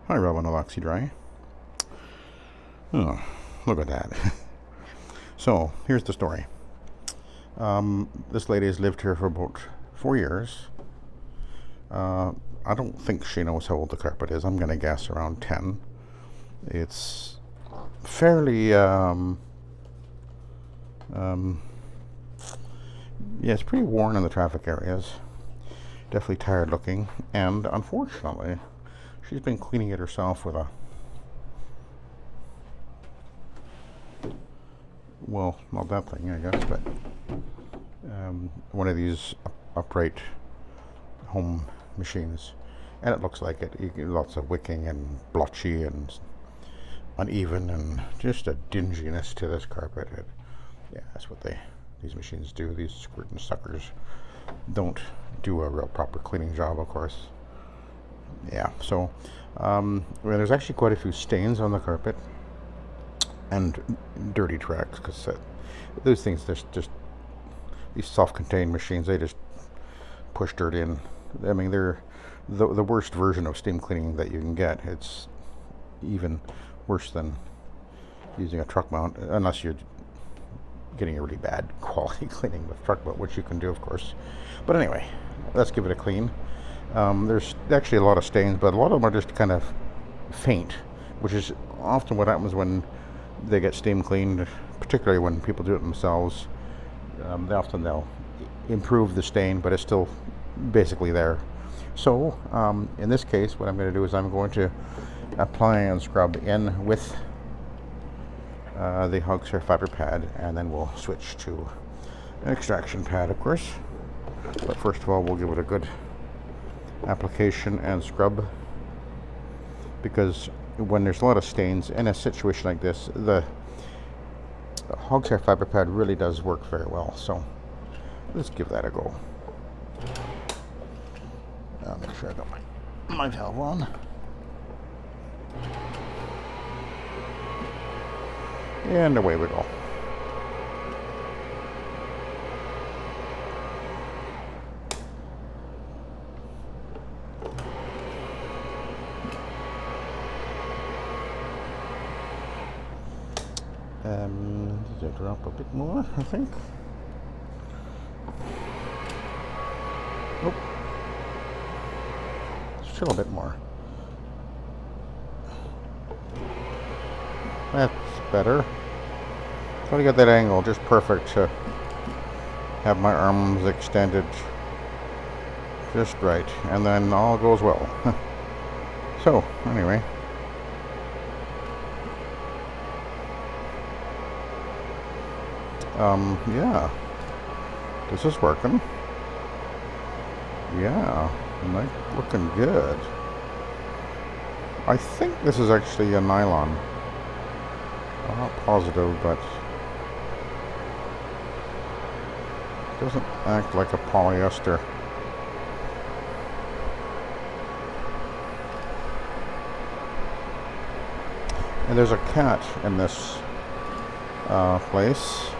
Hi, Robin of Oxy-Dry. Oh, look at that. So, here's the story. This lady has lived here for about 4 years. I don't think she knows how old the carpet is. I'm going to guess around 10. It's fairly, yeah, it's pretty worn in the traffic areas. Definitely tired looking. And unfortunately, she's been cleaning it herself with well, not that thing, I guess, but one of these upright home machines. And it looks like it. You get lots of wicking and blotchy and uneven and just a dinginess to this carpet. Yeah, that's what these machines do. These squirting suckers don't do a real proper cleaning job, of course. Yeah, so well, there's actually quite a few stains on the carpet and dirty tracks because those things just these self-contained machines, they just push dirt in. I mean, they're the worst version of steam cleaning that you can get. It's even worse than using a truck mount, unless you're getting a really bad quality cleaning with truck mount, which you can do, of course. But anyway, let's give it a clean. There's actually a lot of stains, but a lot of them are just kind of faint, which is often what happens when they get steam cleaned, particularly when people do it themselves. They'll improve the stain, but it's still basically there. So in this case, what I'm going to do is I'm going to apply and scrub in with the Oxy-Dry fiber pad, and then we'll switch to an extraction pad, of course. But first of all, we'll give it a good application and scrub, because when there's a lot of stains in a situation like this, the Oxy-Dry fiber pad really does work very well. So let's give that a go. I'll make sure I got my valve on. And away we go. Did I drop a bit more, I think? Nope. Still a bit more. That's better. Try to get that angle just perfect to have my arms extended just right, and then all goes well. So, anyway. Yeah. This is working. Yeah, looking good. I think this is actually a nylon. I'm not positive, but it doesn't act like a polyester. And there's a cat in this place.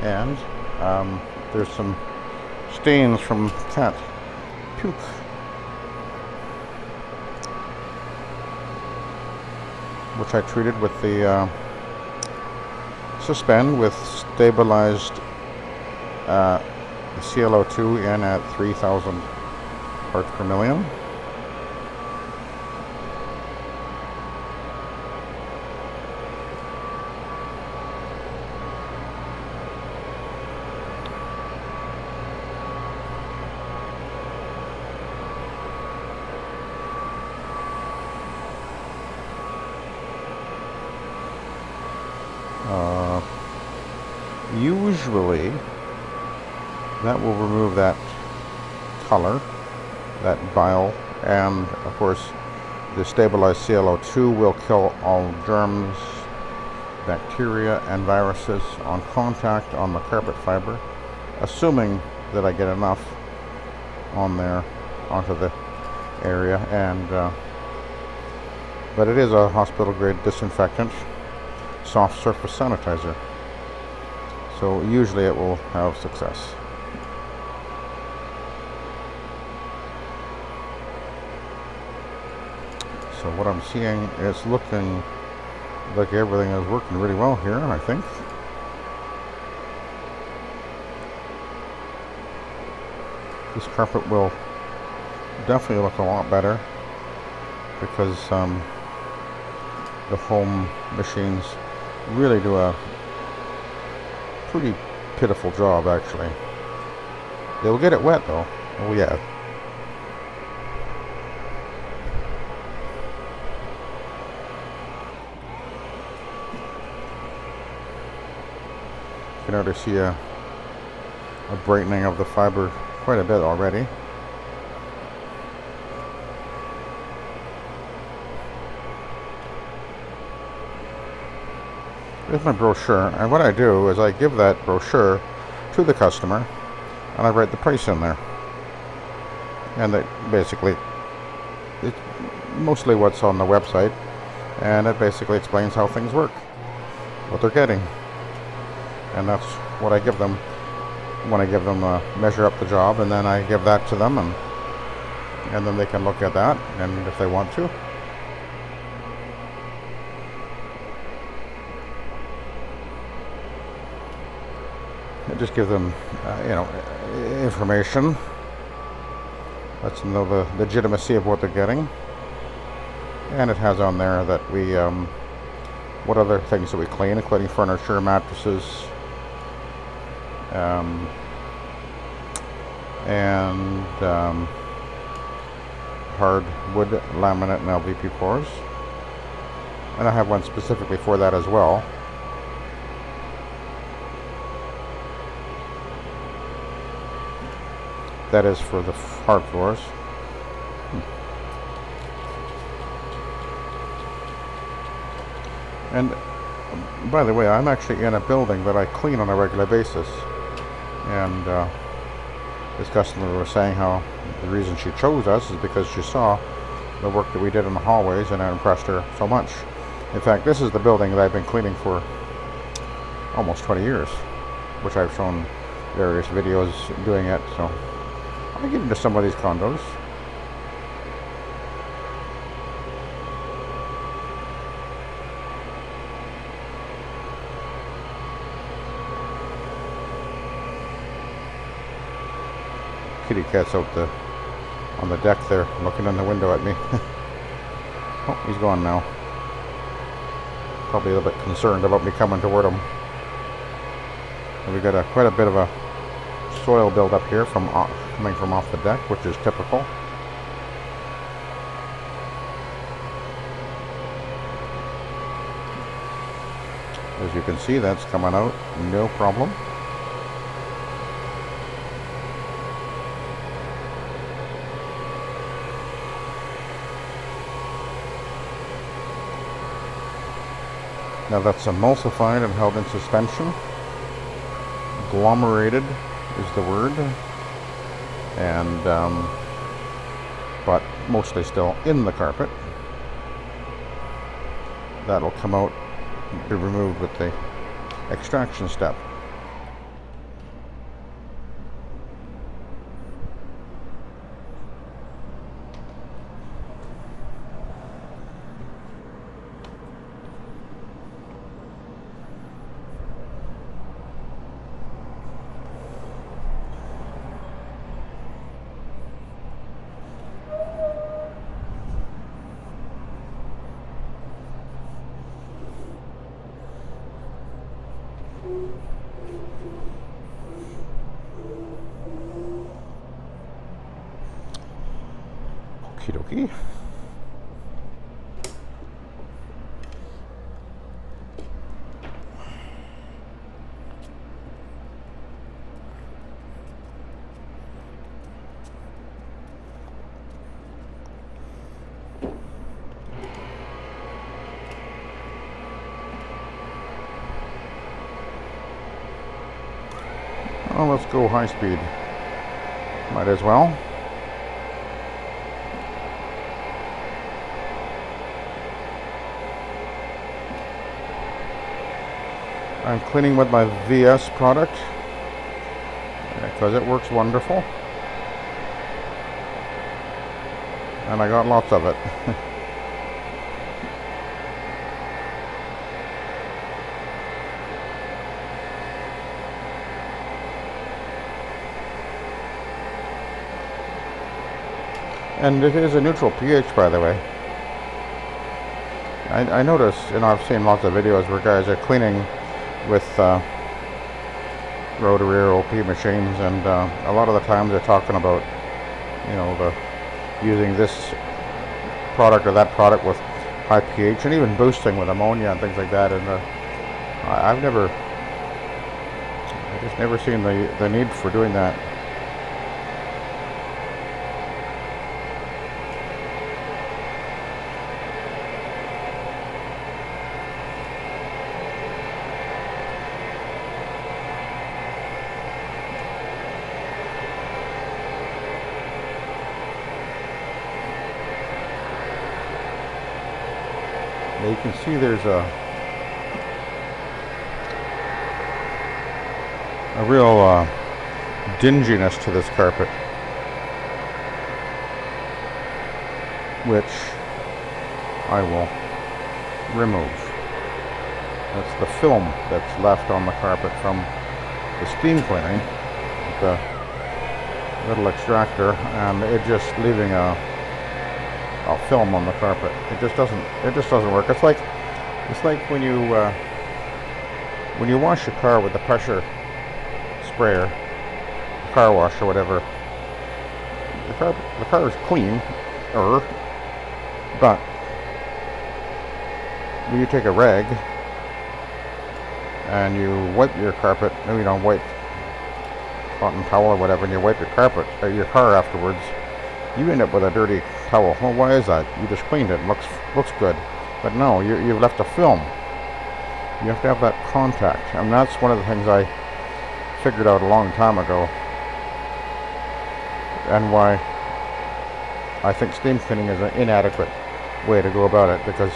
And there's some stains from cat puke. Which I treated with the suspend with stabilized ClO2 in at 3,000 parts per million. Usually that will remove that color, that bile, and of course the stabilized ClO2 will kill all germs, bacteria, and viruses on contact on the carpet fiber, assuming that I get enough on there onto the area. And but it is a hospital grade disinfectant, soft surface sanitizer. So usually it will have success. So what I'm seeing is looking like everything is working really well here, I think. This carpet will definitely look a lot better because the home machines really do a pretty pitiful job, actually. They'll get it wet though. Oh yeah. You can already see a brightening of the fiber quite a bit already. Here's my brochure, and what I do is I give that brochure to the customer and I write the price in there. And it basically, it's mostly what's on the website, and it basically explains how things work, what they're getting. And that's what I give them when I give them measure up the job, and then I give that to them, and then they can look at that, and if they want to. Just give them, information. Lets them know the legitimacy of what they're getting. And it has on there that we, what other things that we clean, including furniture, mattresses, and hardwood, laminate, and LVP floors. And I have one specifically for that as well. That is for the hard floors. And by the way, I'm actually in a building that I clean on a regular basis. And this customer was saying how the reason she chose us is because she saw the work that we did in the hallways, and it impressed her so much. In fact, this is the building that I've been cleaning for almost 20 years, which I've shown various videos doing it. So I get into some of these condos. Kitty cat's out on the deck there, looking in the window at me. Oh, he's gone now. Probably a little bit concerned about me coming toward him. And we got quite a bit of a soil buildup here coming from off the deck, which is typical. As you can see, that's coming out no problem. Now that's emulsified and held in suspension. Agglomerated is the word. And, but mostly still in the carpet. That'll come out, be removed with the extraction step. Okie dokie. Well, let's go high speed. Might as well. I'm cleaning with my VS product because it works wonderful. And I got lots of it. And it is a neutral pH, by the way. I notice, I've seen lots of videos where guys are cleaning with rotary or OP machines, and a lot of the times they're talking about, using this product or that product with high pH, and even boosting with ammonia and things like that. And I just never seen the need for doing that. You can see there's a real dinginess to this carpet, which I will remove. That's the film that's left on the carpet from the steam cleaning, the little extractor, and it just leaving a film on the carpet. It just doesn't work. It's like when you wash your car with the pressure sprayer, car wash or whatever. The car is clean, but when you take a rag and you wipe your carpet, wipe cotton towel or whatever, and you wipe your carpet or your car afterwards, you end up with a dirty towel. Well, why is that? You just cleaned it. Looks good, but no, you've left a film. You have to have that contact, and that's one of the things I figured out a long time ago, and why I think steam cleaning is an inadequate way to go about it, because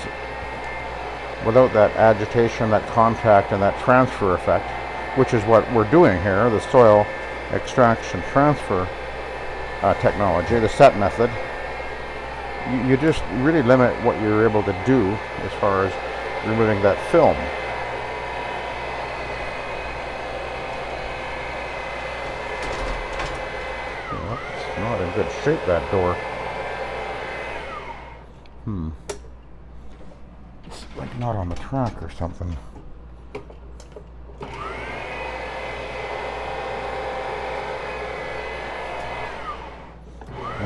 without that agitation, that contact, and that transfer effect, which is what we're doing here, the soil extraction transfer technology, the SETT method, you just really limit what you're able to do as far as removing that film. Well, it's not in good shape, that door. It's like not on the track or something.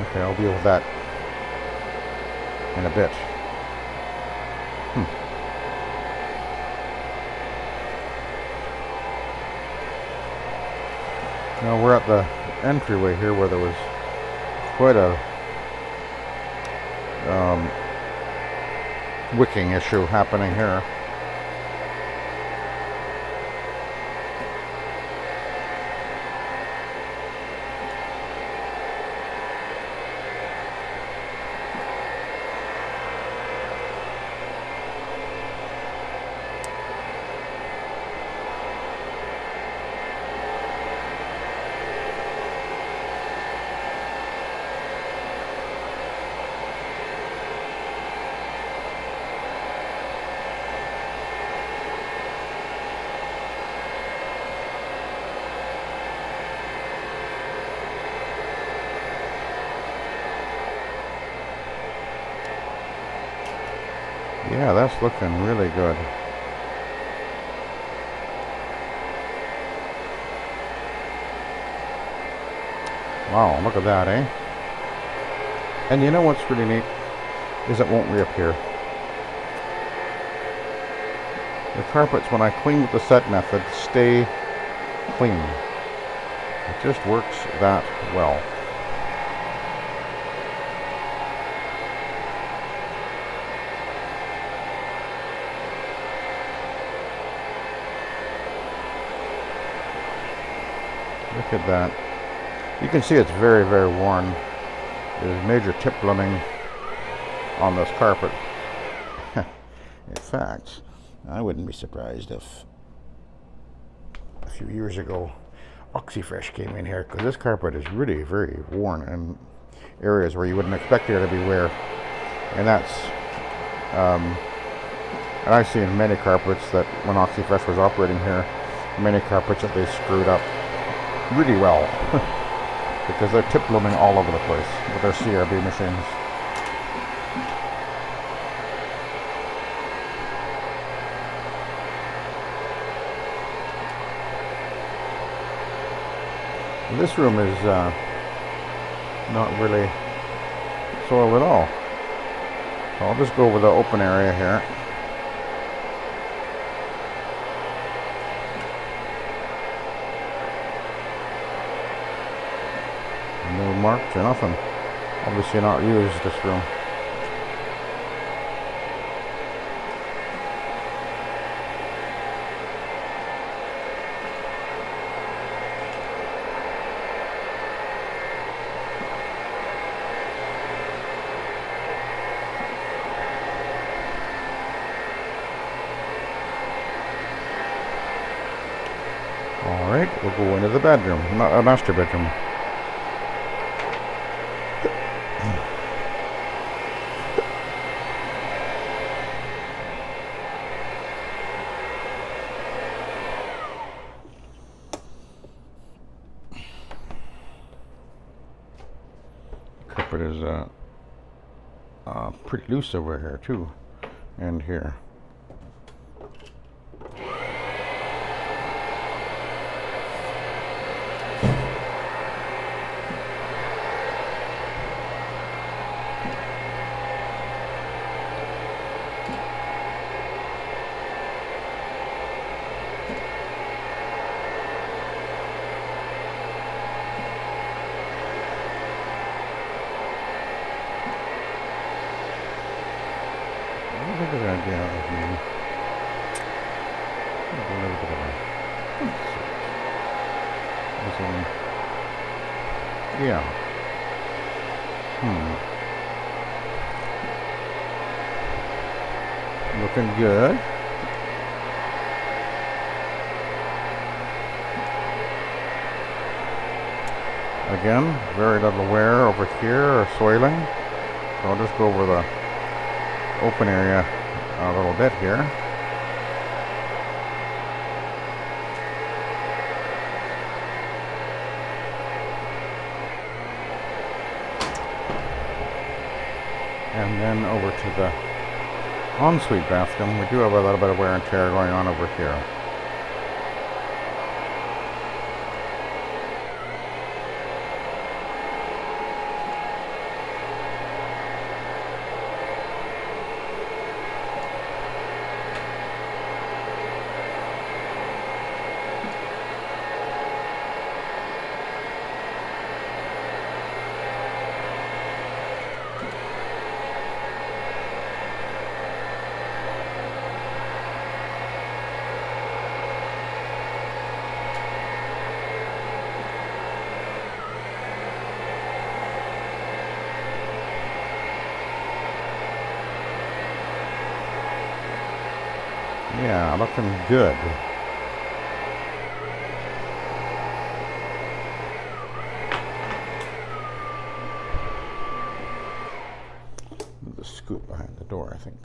Okay, I'll deal with that in a bit. Now we're at the entryway here where there was quite a wicking issue happening here. Yeah, that's looking really good. Wow, look at that, eh? And you know what's really neat is it won't reappear. The carpets, when I clean with the SETT method, stay clean. It just works that well. Look at that. You can see it's very, very worn. There's major tip blooming on this carpet. In fact, I wouldn't be surprised if a few years ago Oxy-Fresh came in here, because this carpet is really very worn in areas where you wouldn't expect there to be wear. And that's and I've seen many carpets that when Oxy-Fresh was operating here, many carpets that they screwed up really well. because they're tip looming all over the place with their CRB machines. This room is not really soiled at all. So I'll just go over the open area here. No marks or nothing. Obviously not used, this room. Alright, we'll go into the bedroom, master bedroom. Carpet is pretty loose over here too, and here. Look at that, yeah. A little bit of a, yeah. Looking good. Again, very little wear over here or soiling. So I'll just go over the open area a little bit here. And then over to the ensuite bathroom. We do have a little bit of wear and tear going on over here. Yeah, looking good. The scoop behind the door, I think.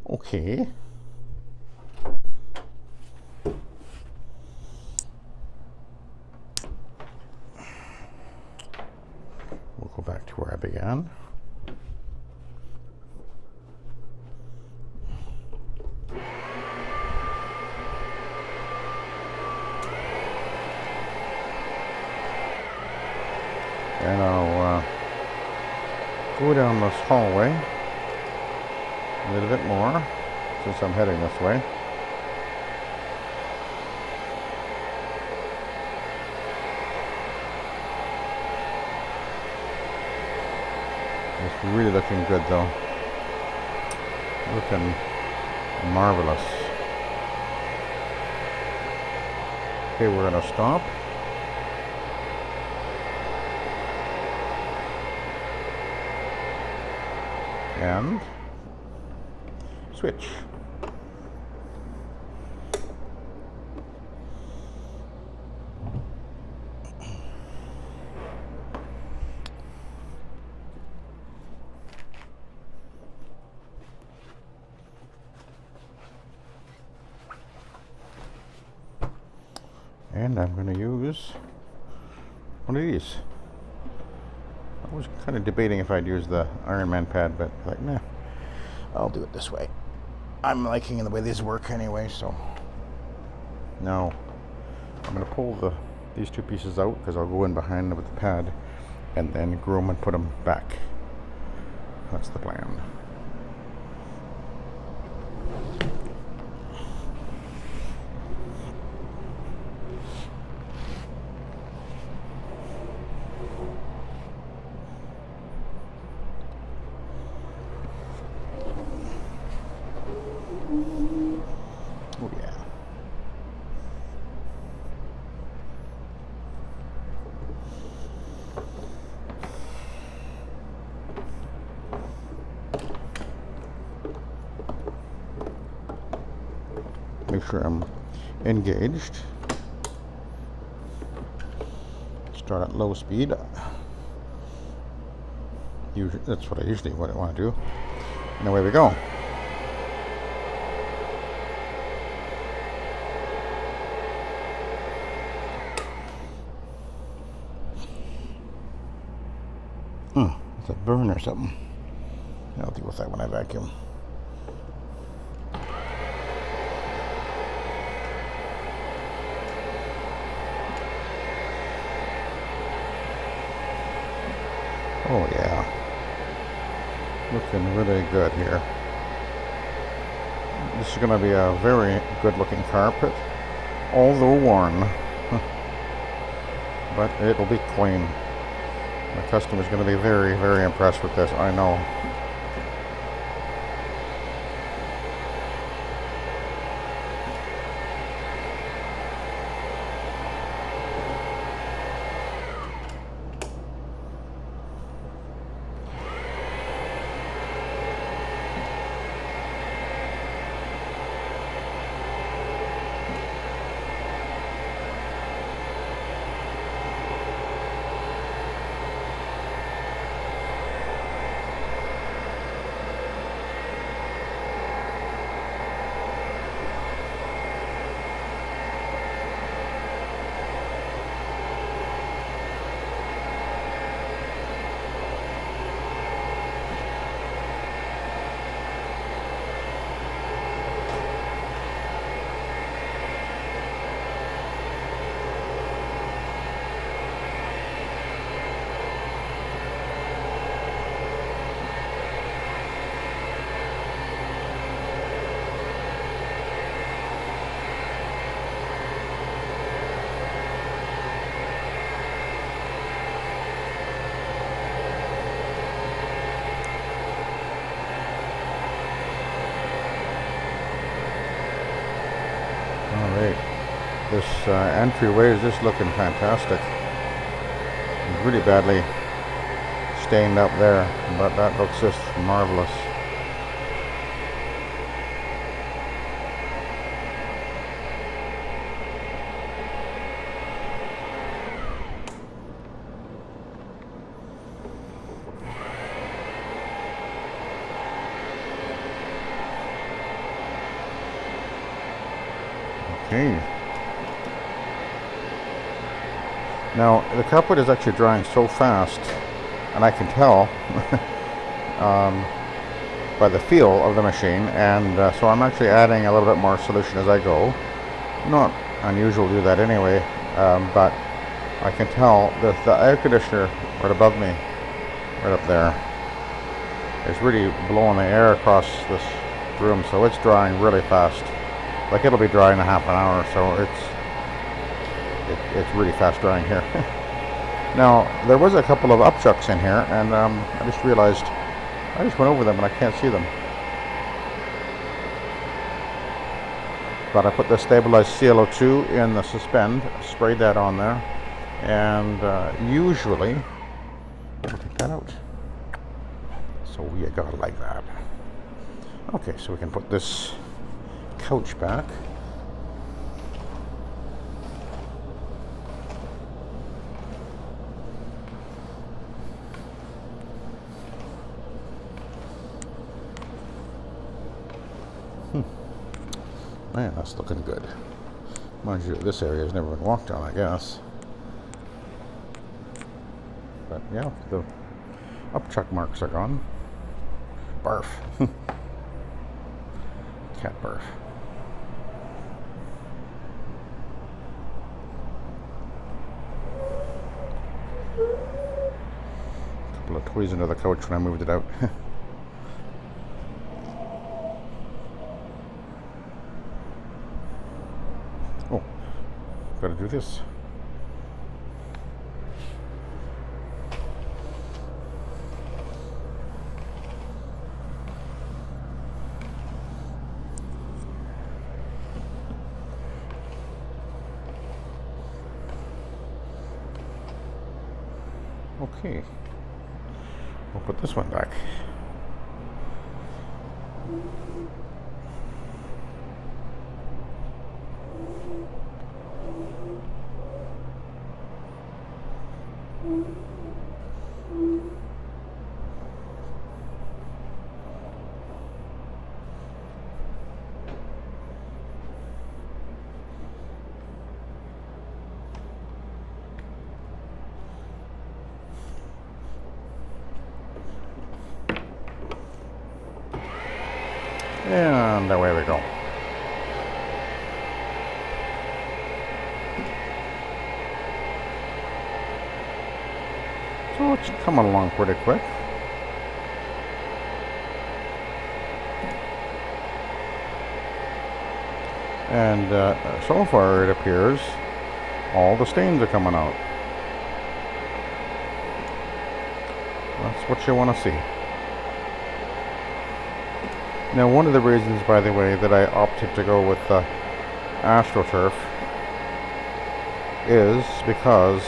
Okay. We'll go back to where I began. And I'll go down this hallway a little bit more since I'm heading this way. It's really looking good though. Looking marvelous. Okay, we're going to stop. And switch. And I'm going to use one of these. I was kind of debating if I'd use the Iron Man pad, but like, nah, I'll do it this way. I'm liking the way these work anyway, so. Now, I'm going to pull these two pieces out because I'll go in behind them with the pad and then glue them and put them back. That's the plan. Oh yeah. Make sure I'm engaged. Start at low speed. That's what I usually want to do. And away we go. It's a burn or something. I'll deal with that when I vacuum. Oh yeah, looking really good here. This is going to be a very good looking carpet, although worn, but it'll be clean. My customer's going to be very, very impressed with this, I know. Alright, this entryway is just looking fantastic. It's really badly stained up there, but that looks just marvelous. Okay. Now the carpet is actually drying so fast, and I can tell by the feel of the machine, and so I'm actually adding a little bit more solution as I go. Not unusual to do that anyway, but I can tell that the air conditioner right above me, right up there, is really blowing the air across this room, so it's drying really fast. Like it'll be dry in a half an hour, so it's really fast drying here. Now there was a couple of upchucks in here, and I just realized I just went over them and I can't see them. But I put the stabilized CO2 in the suspend, sprayed that on there, and usually I'll take that out. So you got it like that. Okay, so we can put this couch back. Man, that's looking good. Mind you, this area has never been walked on, I guess. But yeah, the upchuck marks are gone. Barf. Cat barf. A couple of toys under the couch when I moved it out. Oh, gotta do this. Okay, we'll put this one back. And away we go. So it's coming along pretty quick. And so far it appears all the stains are coming out. That's what you want to see. Now, one of the reasons, by the way, that I opted to go with the AstroTurf is because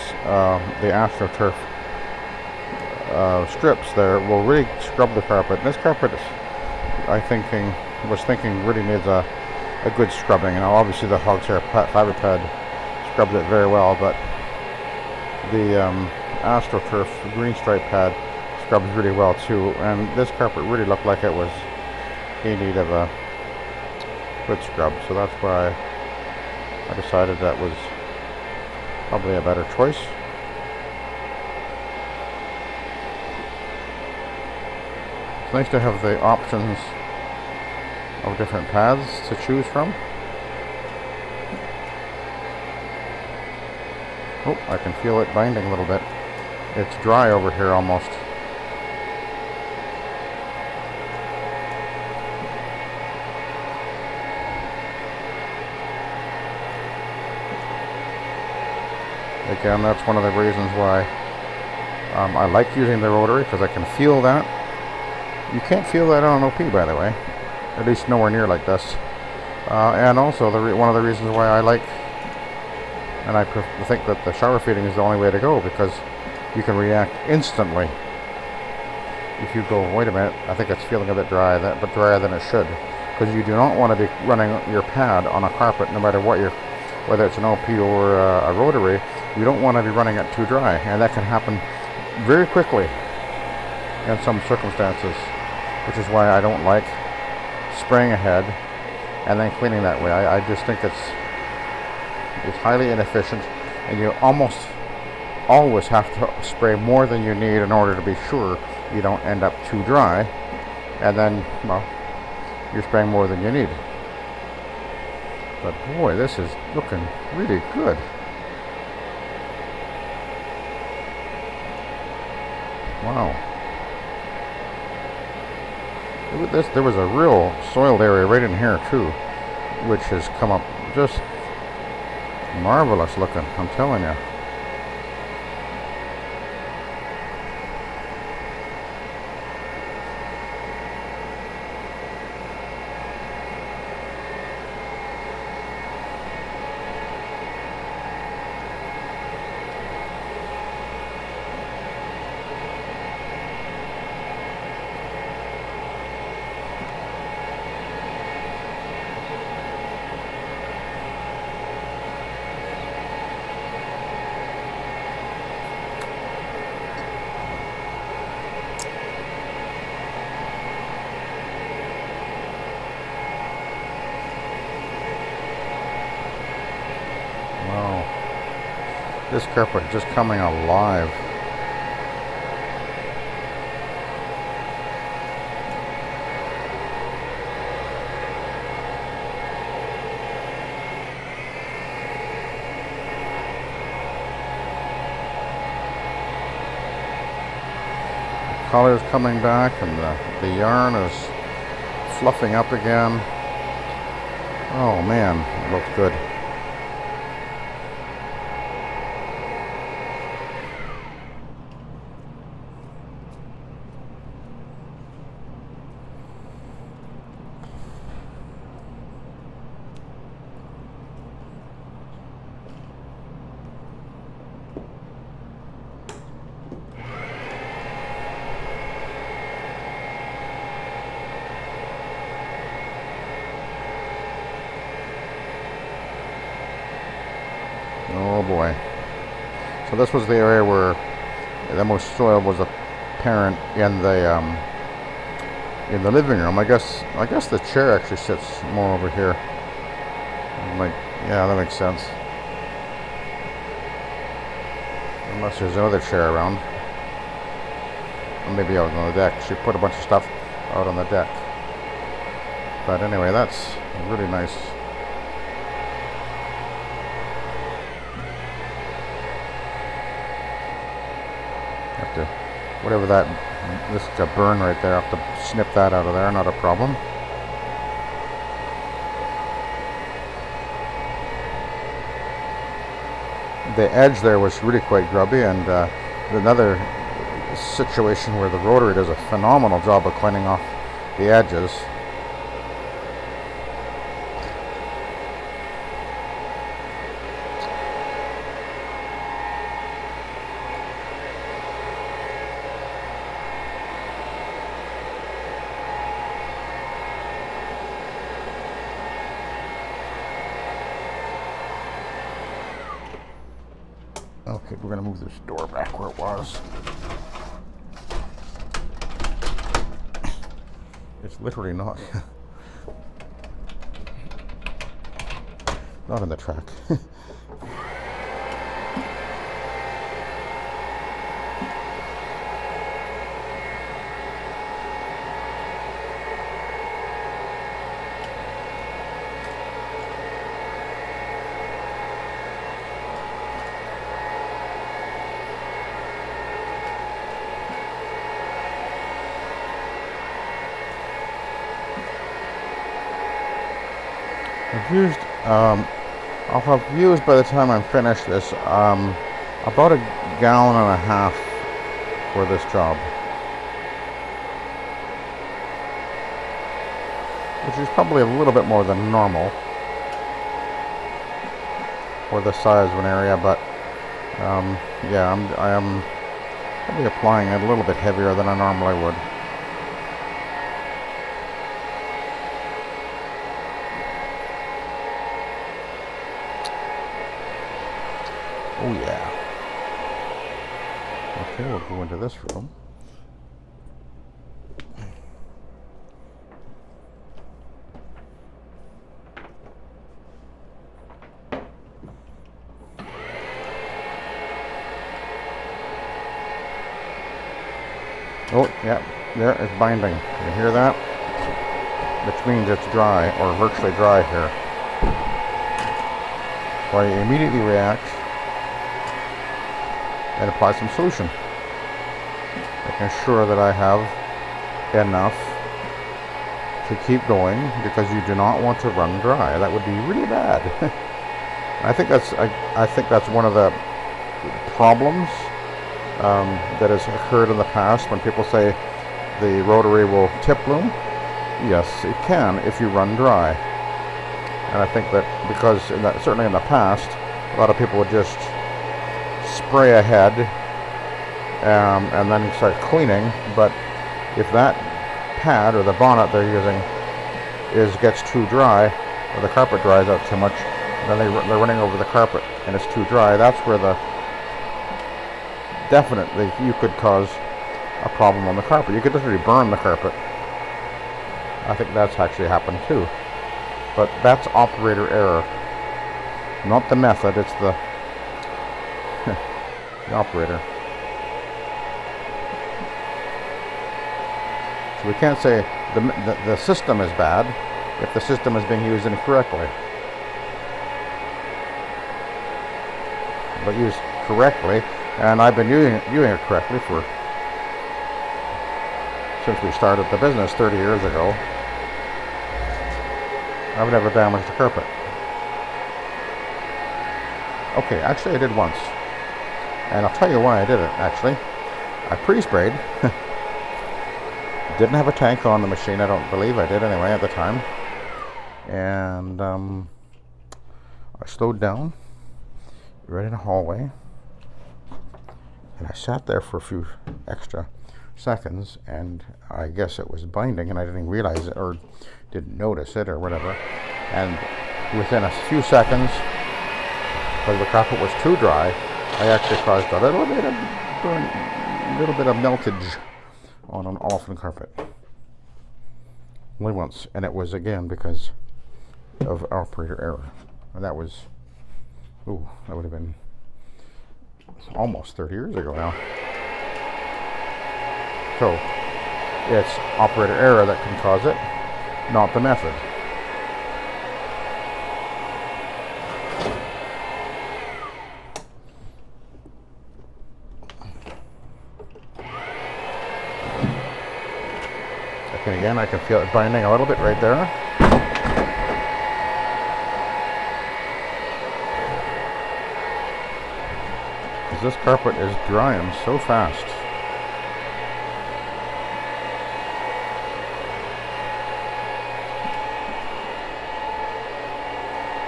the AstroTurf strips there will really scrub the carpet. And this carpet, was thinking really needs a good scrubbing. And obviously the Hog's fiber pad scrubbed it very well, but the AstroTurf green stripe pad scrubs really well too. And this carpet really looked like it was in need of a good scrub, so that's why I decided that was probably a better choice. It's nice to have the options of different paths to choose from. Oh, I can feel it binding a little bit. It's dry over here almost. Again, that's one of the reasons why I like using the rotary, because I can feel that. You can't feel that on an OP, by the way, at least nowhere near like this. And also, one of the reasons why I like, and I think that the shower feeding is the only way to go, because you can react instantly. If you go, wait a minute, I think it's feeling a bit dry, but drier than it should, because you do not want to be running your pad on a carpet, no matter what whether it's an OP or a rotary. You don't want to be running it too dry, and that can happen very quickly in some circumstances, which is why I don't like spraying ahead and then cleaning that way. I just think it's highly inefficient, and you almost always have to spray more than you need in order to be sure you don't end up too dry, and then, well, you're spraying more than you need. But boy, this is looking really good. Wow. There was a real soiled area right in here too, which has come up just marvelous looking, I'm telling you. This carpet just coming alive. The color's coming back and the yarn is fluffing up again. Oh man, it looks good. Oh boy. So this was the area where the most soil was apparent in the living room. I guess the chair actually sits more over here. I'm like, yeah, that makes sense. Unless there's another chair around. Or maybe out on the deck. She put a bunch of stuff out on the deck. But anyway, that's really nice. Have to, whatever this is a burn right there. I have to snip that out of there, not a problem. The edge there was really quite grubby, and another situation where the rotary does a phenomenal job of cleaning off the edges. Okay, we're going to move this door back where it was. It's literally not in the track. I'll have used by the time I'm finished this about 1.5 gallons for this job, which is probably a little bit more than normal for the size of an area. But yeah, I am probably applying it a little bit heavier than I normally would. Oh yeah. Okay, we'll go into this room. Oh yeah, there it's binding. You hear that? Which means it's dry, or virtually dry here. So I immediately react and apply some solution, making sure that I have enough to keep going, because you do not want to run dry. That would be really bad. I think that's one of the problems that has occurred in the past when people say the rotary will tip loom. Yes, it can if you run dry. And I think that because certainly in the past, a lot of people would just spray ahead and then start cleaning. But if that pad or the bonnet they're using gets too dry, or the carpet dries out too much, then they're running over the carpet and it's too dry, that's where definitely you could cause a problem on the carpet. You could literally burn the carpet. I think that's actually happened too. But that's operator error, not the method. It's the the operator. So we can't say the system is bad if the system is being used incorrectly. But used correctly, and I've been using it correctly since we started the business 30 years ago. I've never damaged a carpet. Okay, actually I did once. And I'll tell you why I did it, actually. I pre-sprayed. Didn't have a tank on the machine, I don't believe I did anyway at the time. And I slowed down right in a hallway. And I sat there for a few extra seconds, and I guess it was binding and I didn't realize it or didn't notice it or whatever. And within a few seconds, because the carpet was too dry, I actually caused a little bit of burn, a little bit of meltage on an olefin carpet. Only once, and it was again because of operator error. And that was, that would have been almost 30 years ago now. So it's operator error that can cause it, not the method. And again, I can feel it binding a little bit right there. Because this carpet is drying so fast.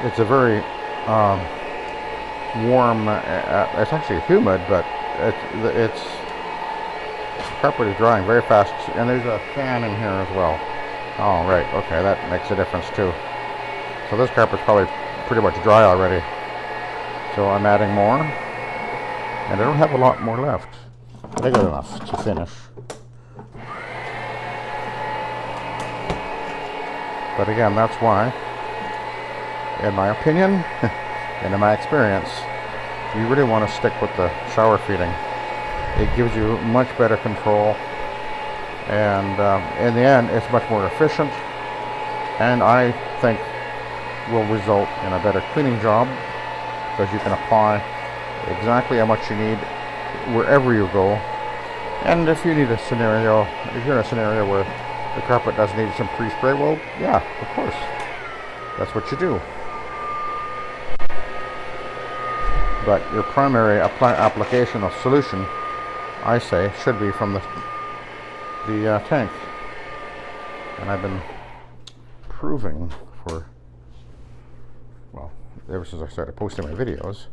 It's a very warm, it's actually humid, but it's carpet is drying very fast, and there's a fan in here as well. Oh, right, okay, that makes a difference too. So this carpet's probably pretty much dry already. So I'm adding more, and I don't have a lot more left. Big enough to finish. But again, that's why, in my opinion, and in my experience, you really want to stick with the shower feeding. It gives you much better control, and in the end it's much more efficient, and I think will result in a better cleaning job, because you can apply exactly how much you need wherever you go. And if you need a scenario, if you're in a scenario where the carpet does need some pre-spray, well, yeah, of course, that's what you do. But your primary application of solution, I say, should be from the tank. And I've been proving for, well, ever since I started posting my videos,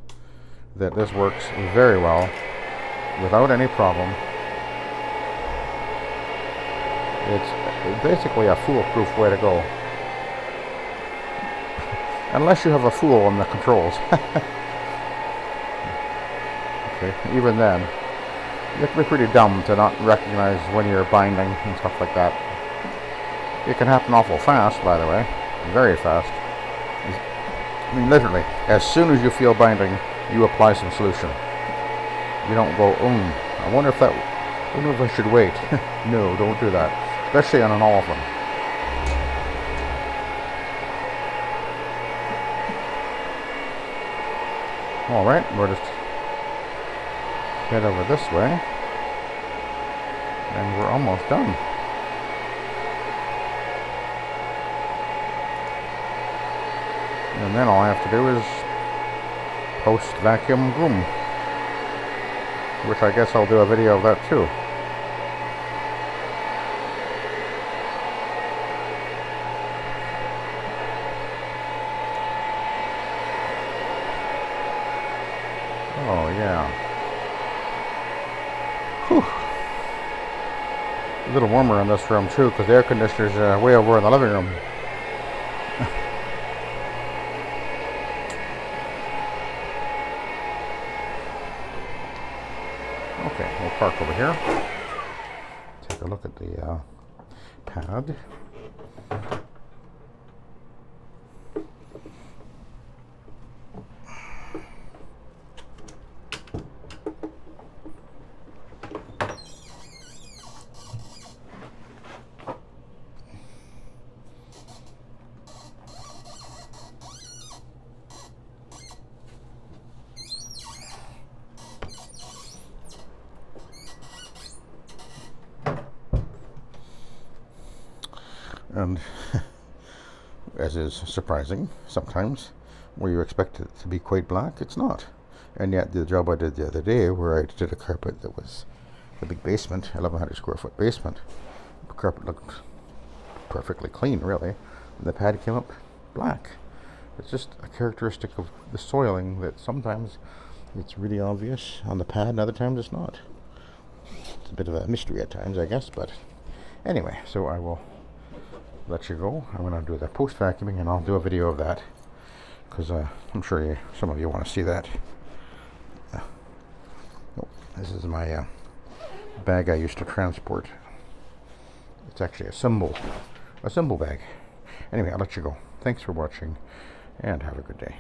that this works very well without any problem. It's basically a foolproof way to go. Unless you have a fool on the controls. Okay, even then, you have to be pretty dumb to not recognize when you're binding and stuff like that. It can happen awful fast, by the way. Very fast. I mean, literally, as soon as you feel binding, you apply some solution. You don't go, I wonder if I should wait. No, don't do that. Especially on an olefin. Alright, we'll just head over this way. And we're almost done. And then all I have to do is post vacuum groom, which I guess I'll do a video of that too. Oh yeah. Whew. A little warmer in this room too, because the air conditioner's way over in the living room. Okay, we'll park over here. Take a look at the pad. And as is surprising sometimes, where you expect it to be quite black, it's not. And yet the job I did the other day, where I did a carpet that was a big basement, 1,100 square foot basement, the carpet looked perfectly clean, really, and the pad came up black. It's just a characteristic of the soiling that sometimes it's really obvious on the pad and other times it's not. It's a bit of a mystery at times, I guess, but anyway, so I will let you go. I'm going to do the post vacuuming, and I'll do a video of that because I'm sure some of you want to see that. This is my bag I used to transport. It's actually a symbol bag. Anyway, I'll let you go. Thanks for watching, and have a good day.